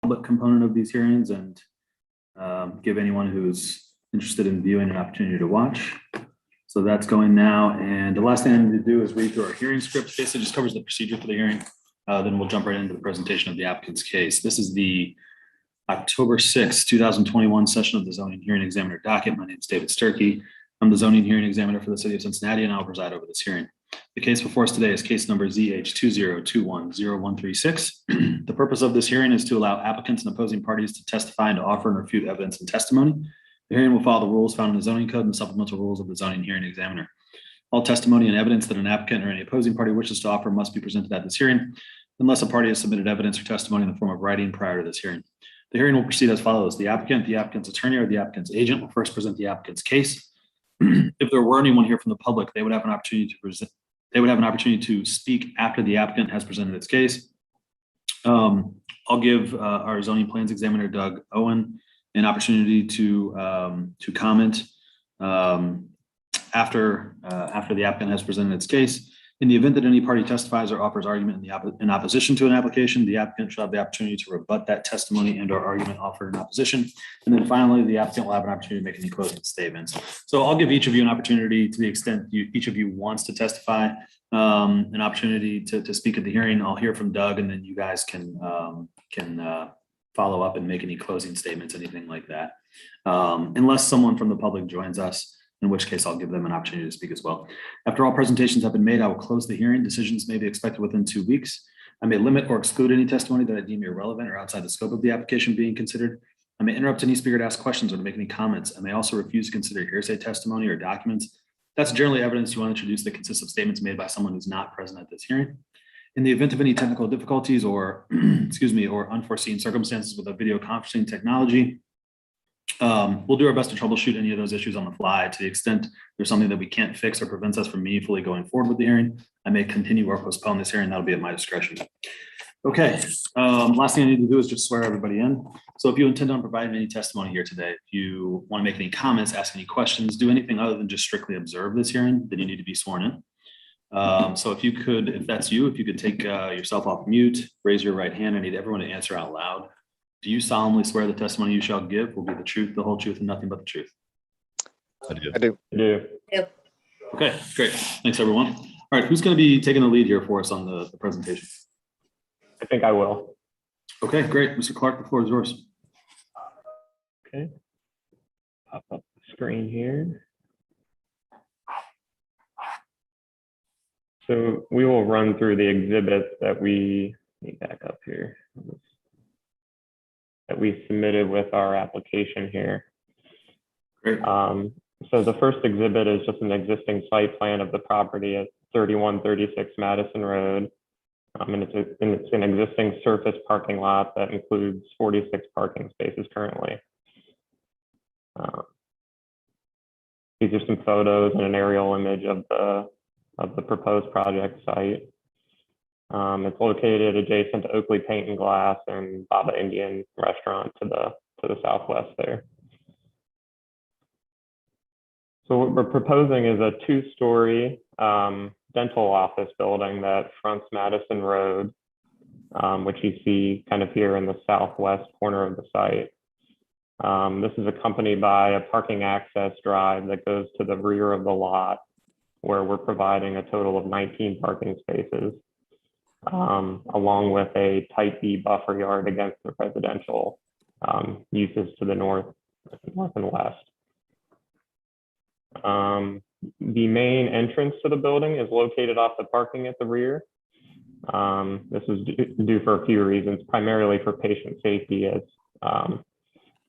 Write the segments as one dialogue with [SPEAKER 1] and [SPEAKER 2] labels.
[SPEAKER 1] public component of these hearings and give anyone who's interested in viewing an opportunity to watch. So that's going now. And the last thing I need to do is read through our hearing script. Basically just covers the procedure for the hearing. Then we'll jump right into the presentation of the applicant's case. This is the October 6, 2021 session of the zoning hearing examiner docket. My name is David Sturkey. I'm the zoning hearing examiner for the city of Cincinnati, and I'll preside over this hearing. The case before us today is case number ZH20210136. The purpose of this hearing is to allow applicants and opposing parties to testify and to offer and refute evidence and testimony. The hearing will follow the rules found in the zoning code and the supplemental rules of the zoning hearing examiner. All testimony and evidence that an applicant or any opposing party wishes to offer must be presented at this hearing, unless a party has submitted evidence or testimony in the form of writing prior to this hearing. The hearing will proceed as follows. The applicant, the applicant's attorney, or the applicant's agent will first present the applicant's case. If there were anyone here from the public, they would have an opportunity to present. They would have an opportunity to speak after the applicant has presented its case. I'll give our zoning plans examiner, Doug Owen, an opportunity to comment after the applicant has presented its case. In the event that any party testifies or offers argument in opposition to an application, the applicant shall have the opportunity to rebut that testimony and or argument offered in opposition. And then finally, the applicant will have an opportunity to make any closing statements. So I'll give each of you an opportunity, to the extent each of you wants to testify, an opportunity to speak at the hearing. I'll hear from Doug, and then you guys can follow up and make any closing statements, anything like that. Unless someone from the public joins us, in which case I'll give them an opportunity to speak as well. After all presentations have been made, I will close the hearing. Decisions may be expected within 2 weeks. I may limit or exclude any testimony that I deem irrelevant or outside the scope of the application being considered. I may interrupt any speaker to ask questions or to make any comments. I may also refuse to consider hearsay testimony or documents. That's generally evidence you want to introduce that consists of statements made by someone who's not present at this hearing. In the event of any technical difficulties or, or unforeseen circumstances with a video conferencing technology, we'll do our best to troubleshoot any of those issues on the fly. To the extent there's something that we can't fix or prevents us from meaningfully going forward with the hearing, I may continue or postpone this hearing. That'll be at my discretion. Okay, last thing I need to do is just swear everybody in. So if you intend on providing any testimony here today, if you want to make any comments, ask any questions, do anything other than just strictly observe this hearing, then you need to be sworn in. So if you could, if that's you, if you could take yourself off mute, raise your right hand. I need everyone to answer out loud. Do you solemnly swear the testimony you shall give will be the truth, the whole truth, and nothing but the truth?
[SPEAKER 2] I do.
[SPEAKER 3] I do.
[SPEAKER 1] Okay, great. Thanks, everyone. All right, who's going to be taking the lead here for us on the presentation?
[SPEAKER 3] I think I will.
[SPEAKER 1] Okay, great. Mr. Clark, the floor is yours.
[SPEAKER 3] Okay. Pop up the screen here. So we will run through the exhibits that we need back up here, that we submitted with our application here.
[SPEAKER 1] Great.
[SPEAKER 3] So the first exhibit is just an existing site plan of the property at 3136 Madison Road. And it's an existing surface parking lot that includes 46 parking spaces currently. These are some photos and an aerial image of the proposed project site. It's located adjacent to Oakley Paint and Glass and Baba Indian Restaurant to the southwest there. So what we're proposing is a 2-story dental office building that fronts Madison Road, which you see kind of here in the southwest corner of the site. This is accompanied by a parking access drive that goes to the rear of the lot, where we're providing a total of 19 parking spaces, along with a type B buffer yard against the residential uses to the north and west. The main entrance to the building is located off the parking at the rear. This is due for a few reasons, primarily for patient safety, as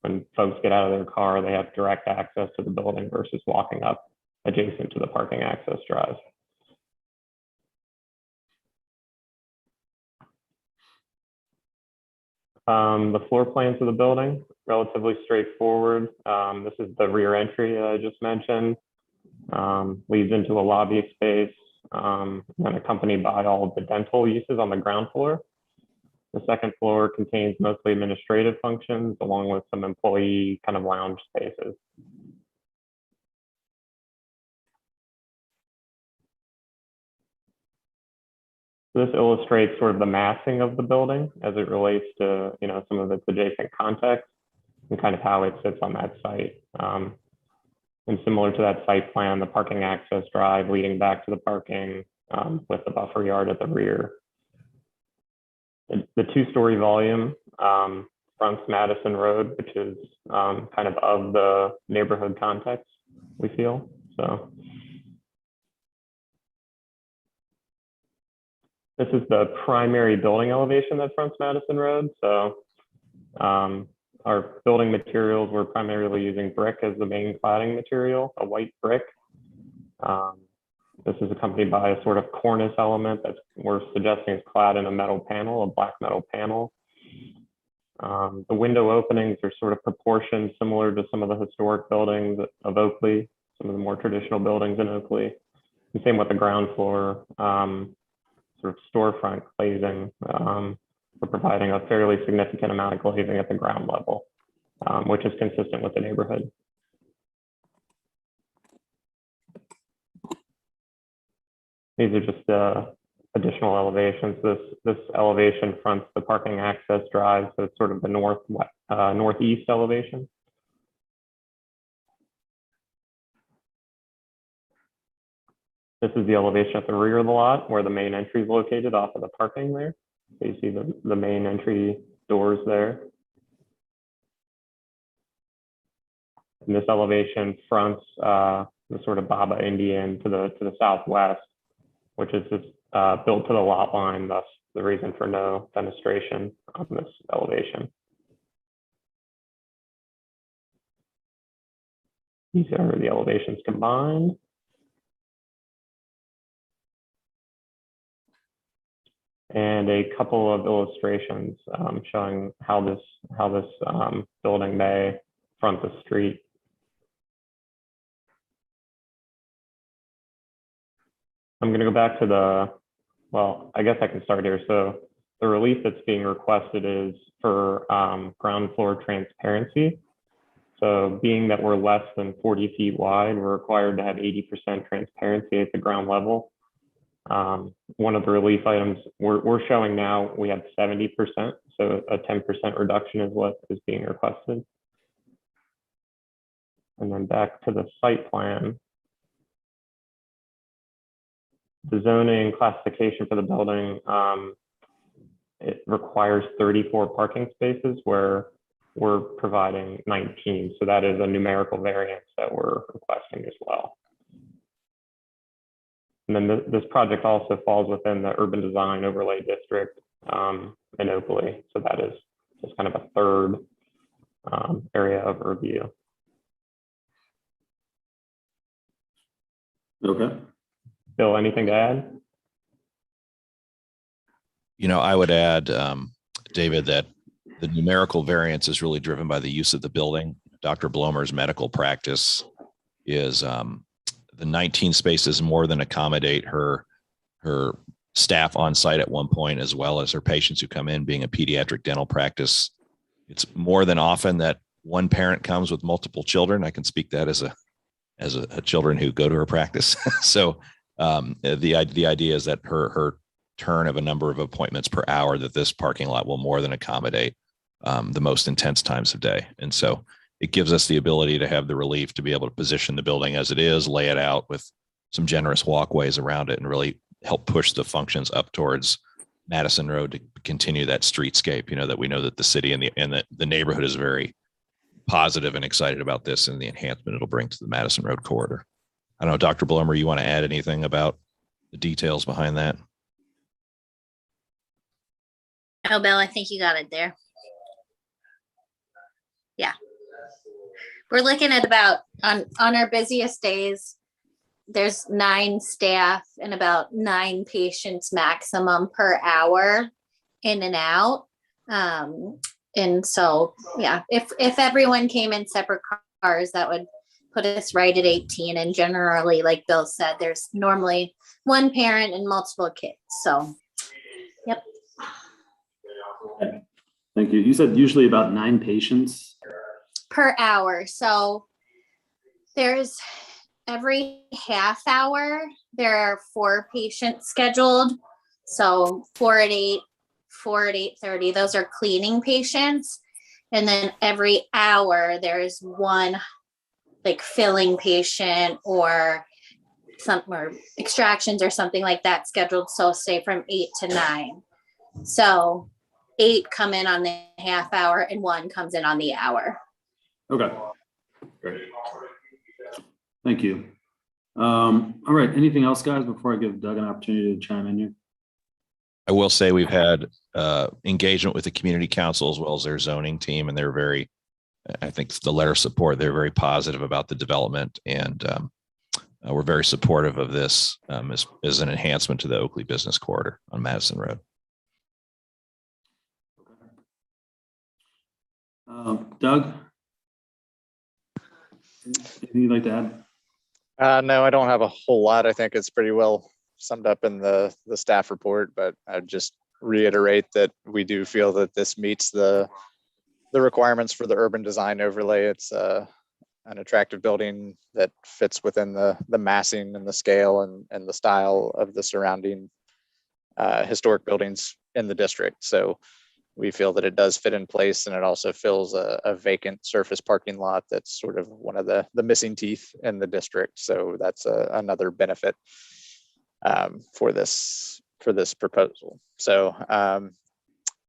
[SPEAKER 3] when folks get out of their car, they have direct access to the building versus walking up adjacent to the parking access drive. The floor plans of the building, relatively straightforward. This is the rear entry that I just mentioned. Leads into a lobby space, and accompanied by all of the dental uses on the ground floor. The second floor contains mostly administrative functions, along with some employee kind of lounge spaces. This illustrates sort of the massing of the building as it relates to, some of its adjacent context and kind of how it sits on that site. And similar to that site plan, the parking access drive leading back to the parking with the buffer yard at the rear. The two-story volume fronts Madison Road, which is kind of the neighborhood context, we feel. So this is the primary building elevation that fronts Madison Road. So our building materials, we're primarily using brick as the main cladding material, a white brick. This is accompanied by a sort of cornice element that we're suggesting is clad in a metal panel, a black metal panel. The window openings are sort of proportioned similar to some of the historic buildings of Oakley, some of the more traditional buildings in Oakley. And same with the ground floor, sort of storefront glazing. We're providing a fairly significant amount of glazing at the ground level, which is consistent with the neighborhood. These are just additional elevations. This elevation fronts the parking access drive, so it's sort of the northeast elevation. This is the elevation at the rear of the lot where the main entry is located off of the parking there. So you see the main entry doors there. And this elevation fronts the sort of Baba Indian to the southwest, which is just built to the lot line, thus the reason for no fenestration on this elevation. These are the elevations combined. And a couple of illustrations showing how this building may front the street. I'm going to go back to I guess I can start here. So the relief that's being requested is for ground floor transparency. So being that we're less than 40 feet wide, we're required to have 80% transparency at the ground level. One of the relief items we're showing now, we have 70%, so a 10% reduction is what is being requested. And then back to the site plan. The zoning classification for the building, it requires 34 parking spaces where we're providing 19. So that is a numerical variance that we're requesting as well. And then this project also falls within the urban design overlay district in Oakley. So that is just kind of a third area of review.
[SPEAKER 1] Okay.
[SPEAKER 3] Bill, anything to add?
[SPEAKER 2] I would add, David, that the numerical variance is really driven by the use of the building. Dr. Blomer's medical practice is the 19 spaces more than accommodate her staff on site at one point, as well as her patients who come in. Being a pediatric dental practice, it's more than often that one parent comes with multiple children. I can speak that as a children who go to her practice. So the idea is that her turn of a number of appointments per hour, that this parking lot will more than accommodate the most intense times of day. And so it gives us the ability to have the relief to be able to position the building as it is, lay it out with some generous walkways around it, and really help push the functions up towards Madison Road to continue that streetscape. That we know that the city and the neighborhood is very positive and excited about this and the enhancement it'll bring to the Madison Road corridor. I don't know, Dr. Blomer, you want to add anything about the details behind that?
[SPEAKER 4] Oh, Bill, I think you got it there. Yeah. We're looking at about, on our busiest days, there's 9 staff and about 9 patients maximum per hour in and out. And so, yeah, if everyone came in separate cars, that would put us right at 18. And generally, like Bill said, there's normally one parent and multiple kids. So, yep.
[SPEAKER 1] Thank you. You said usually about 9 patients
[SPEAKER 4] per hour. So there's every half hour, there are 4 patients scheduled. So 4 at 8, 4 at 8:30, those are cleaning patients. And then every hour there's one like filling patient or extractions or something like that scheduled. So say from 8 to 9. So 8 come in on the half hour and 1 comes in on the hour.
[SPEAKER 1] Okay, great. Thank you. All right, anything else, guys, before I give Doug an opportunity to chime in here?
[SPEAKER 2] I will say we've had engagement with the community council as well as their zoning team, and they're very, I think the letter of support, they're very positive about the development, and we're very supportive of this as an enhancement to the Oakley Business Corridor on Madison Road.
[SPEAKER 1] Doug, anything you'd like to add?
[SPEAKER 5] No, I don't have a whole lot. I think it's pretty well summed up in the staff report, but I'd just reiterate that we do feel that this meets the requirements for the urban design overlay. It's an attractive building that fits within the massing and the scale and the style of the surrounding historic buildings in the district. So we feel that it does fit in place, and it also fills a vacant surface parking lot that's sort of one of the missing teeth in the district. So that's another benefit for this proposal. So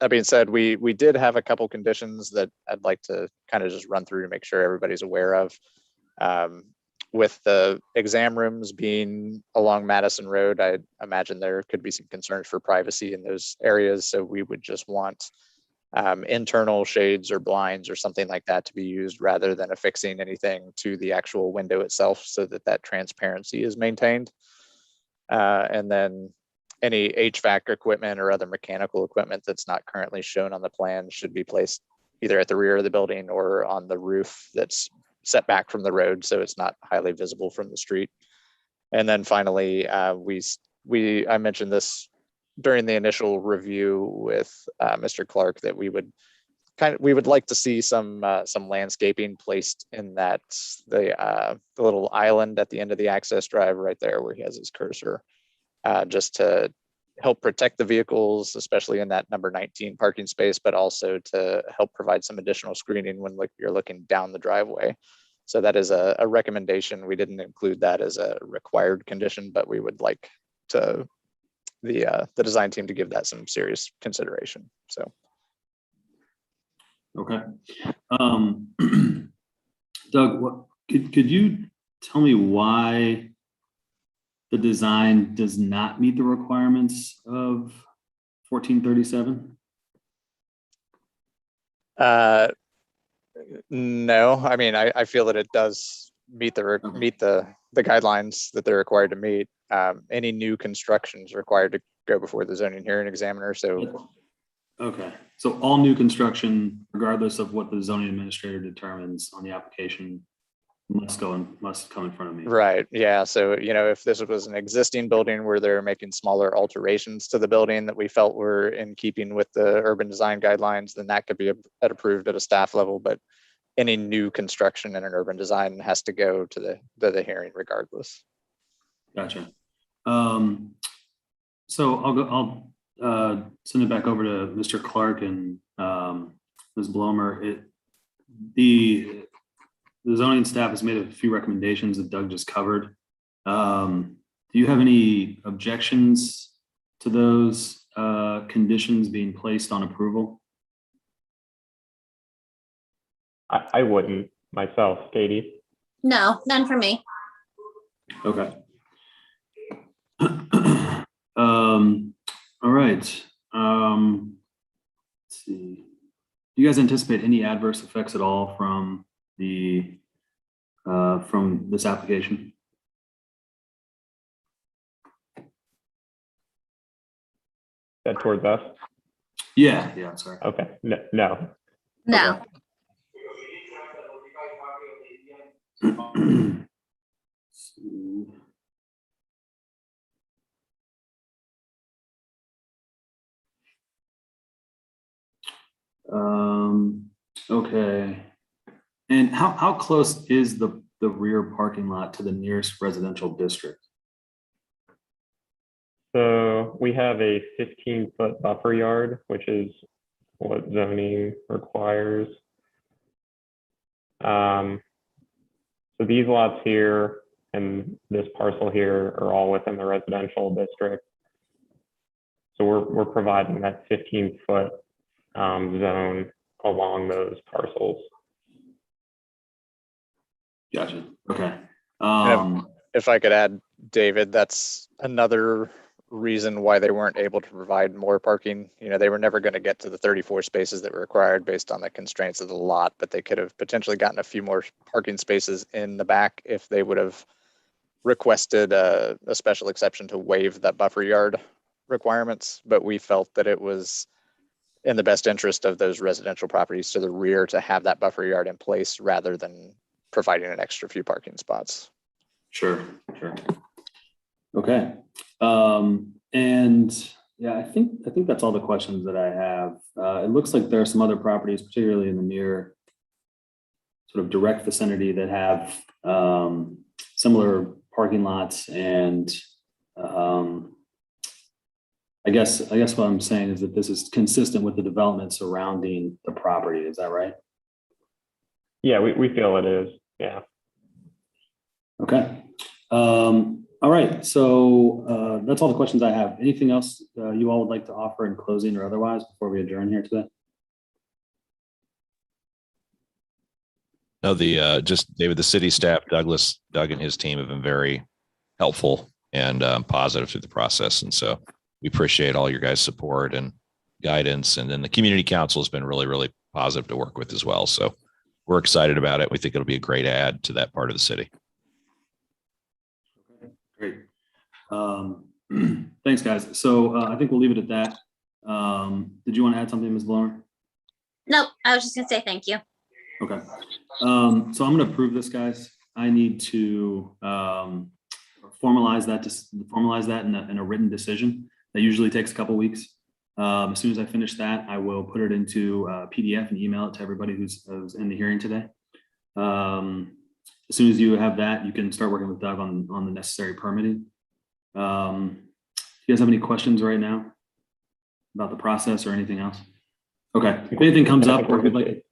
[SPEAKER 5] that being said, we did have a couple conditions that I'd like to kind of just run through to make sure everybody's aware of. With the exam rooms being along Madison Road, I imagine there could be some concerns for privacy in those areas. So we would just want internal shades or blinds or something like that to be used rather than affixing anything to the actual window itself, so that transparency is maintained. And then any HVAC equipment or other mechanical equipment that's not currently shown on the plan should be placed either at the rear of the building or on the roof that's set back from the road, so it's not highly visible from the street. And then finally, I mentioned this during the initial review with Mr. Clark, that we would like to see some landscaping placed in that the little island at the end of the access drive right there where he has his cursor, just to help protect the vehicles, especially in that number 19 parking space, but also to help provide some additional screening when you're looking down the driveway. So that is a recommendation. We didn't include that as a required condition, but we would like to the design team to give that some serious consideration. So.
[SPEAKER 1] Okay. Doug, could you tell me why the design does not meet the requirements of 1437?
[SPEAKER 5] No, I mean, I feel that it does meet the guidelines that they're required to meet. Any new construction is required to go before the zoning hearing examiner. So,
[SPEAKER 1] okay, so all new construction, regardless of what the zoning administrator determines on the application, must come in front of me.
[SPEAKER 5] Right. Yeah. So, if this was an existing building where they're making smaller alterations to the building that we felt were in keeping with the urban design guidelines, then that could be approved at a staff level. But any new construction in an urban design has to go to the hearing regardless.
[SPEAKER 1] Gotcha. So I'll send it back over to Mr. Clark and Ms. Blomer. The zoning staff has made a few recommendations that Doug just covered. Do you have any objections to those conditions being placed on approval?
[SPEAKER 3] I wouldn't myself, Katie.
[SPEAKER 4] No, none for me.
[SPEAKER 1] Okay. All right. Let's see. Do you guys anticipate any adverse effects at all from this application?
[SPEAKER 3] That towards us?
[SPEAKER 1] Yeah, sorry.
[SPEAKER 3] Okay, no.
[SPEAKER 4] No.
[SPEAKER 1] Okay. And how close is the rear parking lot to the nearest residential district?
[SPEAKER 3] So we have a 15-foot buffer yard, which is what zoning requires. So these lots here and this parcel here are all within the residential district. So we're providing that 15-foot zone along those parcels.
[SPEAKER 1] Gotcha. Okay.
[SPEAKER 5] If I could add, David, that's another reason why they weren't able to provide more parking. You know, they were never going to get to the 34 spaces that were required based on the constraints of the lot, but they could have potentially gotten a few more parking spaces in the back if they would have requested a special exception to waive that buffer yard requirements. But we felt that it was in the best interest of those residential properties to the rear to have that buffer yard in place rather than providing an extra few parking spots.
[SPEAKER 1] Sure. Okay. And yeah, I think that's all the questions that I have. It looks like there are some other properties, particularly in the near sort of direct vicinity, that have similar parking lots. And I guess what I'm saying is that this is consistent with the development surrounding the property. Is that right?
[SPEAKER 3] Yeah, we feel it is. Yeah.
[SPEAKER 1] Okay. All right. So that's all the questions I have. Anything else you all would like to offer in closing or otherwise before we adjourn here today?
[SPEAKER 2] No, just David, the city staff, Doug and his team have been very helpful and positive through the process. And so we appreciate all your guys' support and guidance. And then the community council has been really, really positive to work with as well. So we're excited about it. We think it'll be a great add to that part of the city.
[SPEAKER 1] Great. Thanks, guys. So I think we'll leave it at that. Did you want to add something, Ms. Blower?
[SPEAKER 4] Nope, I was just gonna say thank you.
[SPEAKER 1] Okay. So I'm going to approve this, guys. I need to formalize that in a written decision. That usually takes a couple weeks. As soon as I finish that, I will put it into a PDF and email it to everybody who's in the hearing today. As soon as you have that, you can start working with Doug on the necessary permitting. Do you guys have any questions right now about the process or anything else? Okay. If anything comes up, or if you'd like,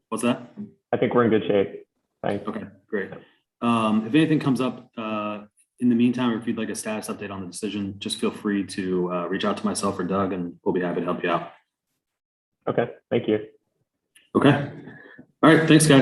[SPEAKER 1] what's that?
[SPEAKER 3] I think we're in good shape. Thanks.
[SPEAKER 1] Okay, great. If anything comes up in the meantime, or if you'd like a status update on the decision, just feel free to reach out to myself or Doug, and we'll be happy to help you out.
[SPEAKER 3] Okay, thank you.
[SPEAKER 1] Okay. All right. Thanks, guys.